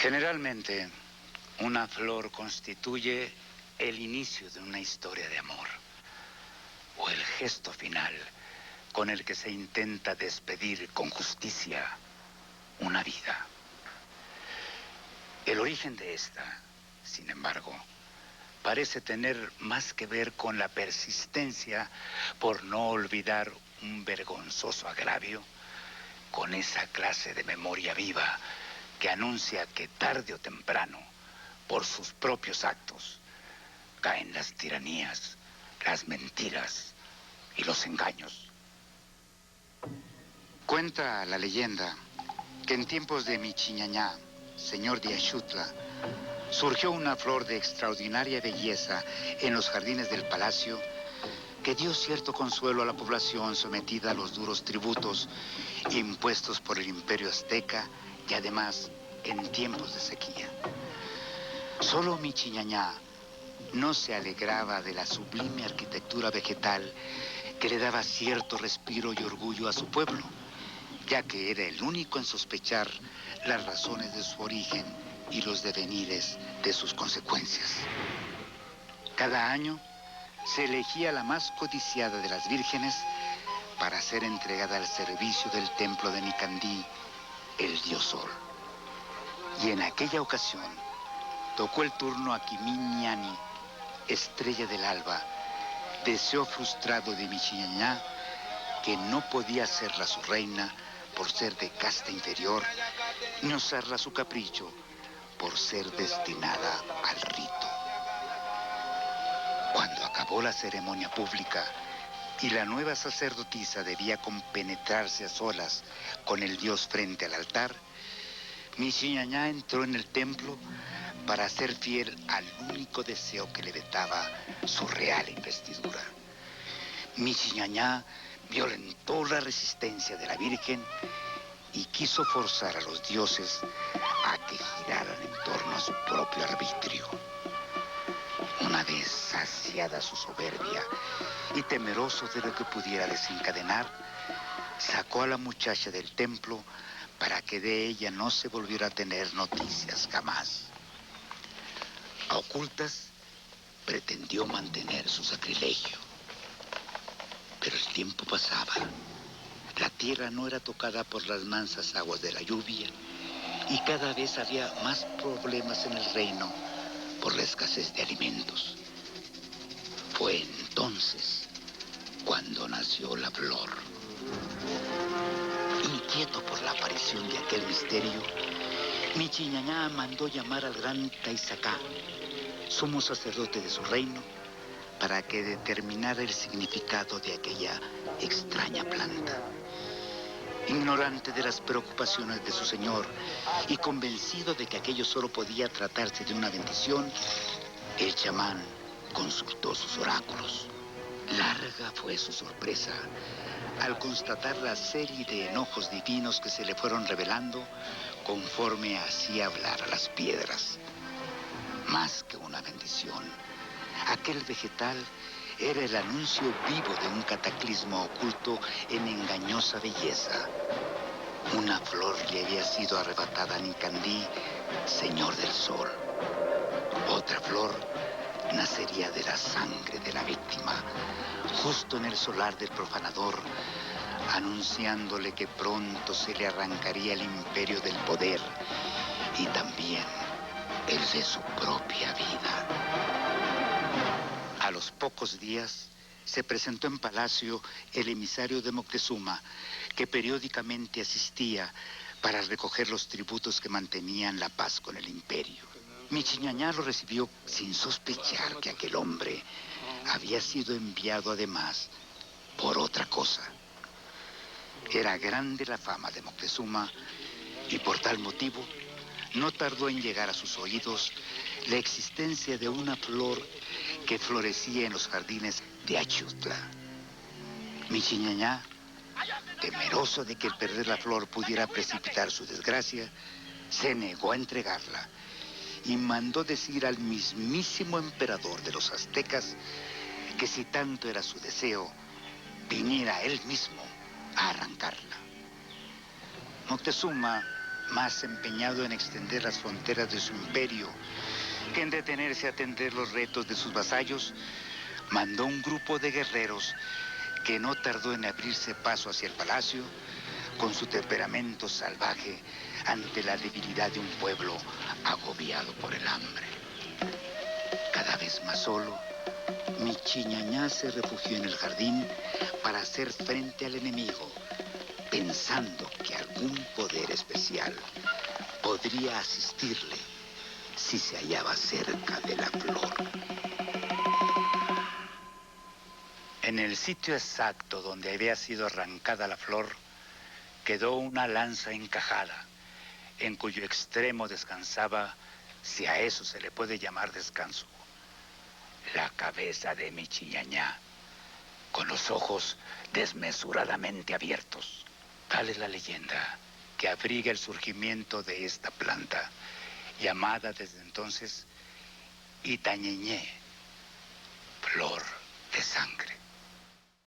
Generalmente, una flor constituye el inicio de una historia de amor, o el gesto final con el que se intenta despedir con justicia una vida. El origen de esta, sin embargo, parece tener más que ver con la persistencia por no olvidar un vergonzoso agravio, con esa clase de memoria viva que anuncia que tarde o temprano, por sus propios actos, caen las tiranías, las mentiras y los engaños. Cuenta la leyenda que en tiempos de Michiñañá, señor de Axutla, surgió una flor de extraordinaria belleza en los jardines del palacio que dio cierto consuelo a la población sometida a los duros tributos impuestos por el imperio azteca y además en tiempos de sequía. Solo Michiñañá no se alegraba de la sublime arquitectura vegetal que le daba cierto respiro y orgullo a su pueblo, ya que era el único en sospechar las razones de su origen y los devenires de sus consecuencias. Cada año se elegía la más codiciada de las vírgenes para ser entregada al servicio del templo de Nicandí, el dios Sol. Y en aquella ocasión tocó el turno a Quimiñani, estrella del alba, deseo frustrado de Michiñañá, que no podía hacerla su reina por ser de casta inferior, ni usarla a su capricho por ser destinada al rito. Cuando acabó la ceremonia pública y la nueva sacerdotisa debía compenetrarse a solas con el dios frente al altar, Michiñañá entró en el templo para ser fiel al único deseo que le vetaba su real investidura. Michiñañá violentó la resistencia de la Virgen y quiso forzar a los dioses a que giraran en torno a su propio arbitrio. Una vez saciada su soberbia y temeroso de lo que pudiera desencadenar, sacó a la muchacha del templo para que de ella no se volviera a tener noticias jamás. A ocultas, pretendió mantener su sacrilegio. Pero el tiempo pasaba. La tierra no era tocada por las mansas aguas de la lluvia y cada vez había más problemas en el reino por la escasez de alimentos. Fue entonces cuando nació la flor. Inquieto por la aparición de aquel misterio, Michiñañá mandó llamar al gran Taizacá, sumo sacerdote de su reino, para que determinara el significado de aquella extraña planta. Ignorante de las preocupaciones de su señor y convencido de que aquello solo podía tratarse de una bendición, el chamán consultó sus oráculos. Larga fue su sorpresa al constatar la serie de enojos divinos que se le fueron revelando conforme hacía hablar a las piedras. Más que una bendición, aquel vegetal era el anuncio vivo de un cataclismo oculto en engañosa belleza. Una flor le había sido arrebatada a Nicandí, señor del sol. Otra flor nacería de la sangre de la víctima, justo en el solar del profanador, anunciándole que pronto se le arrancaría el imperio del poder y también el de su propia vida. A los pocos días se presentó en palacio el emisario de Moctezuma, que periódicamente asistía para recoger los tributos que mantenían la paz con el imperio. Michiñañá lo recibió sin sospechar que aquel hombre había sido enviado además por otra cosa. Era grande la fama de Moctezuma y por tal motivo no tardó en llegar a sus oídos la existencia de una flor que florecía en los jardines de Axutla. Michiñañá, temeroso de que el perder la flor pudiera precipitar su desgracia, se negó a entregarla y mandó decir al mismísimo emperador de los aztecas que si tanto era su deseo, viniera él mismo a arrancarla. Moctezuma más empeñado en extender las fronteras de su imperio que en detenerse a atender los retos de sus vasallos, mandó un grupo de guerreros que no tardó en abrirse paso hacia el palacio con su temperamento salvaje ante la debilidad de un pueblo agobiado por el hambre. Cada vez más solo, Michiñañá se refugió en el jardín para hacer frente al enemigo, pensando que algún poder especial podría asistirle si se hallaba cerca de la flor. En el sitio exacto donde había sido arrancada la flor, quedó una lanza encajada, en cuyo extremo descansaba, si a eso se le puede llamar descanso, la cabeza de Michiñañá, con los ojos desmesuradamente abiertos. Tal es la leyenda que abriga el surgimiento de esta planta, llamada desde entonces Itañeñé,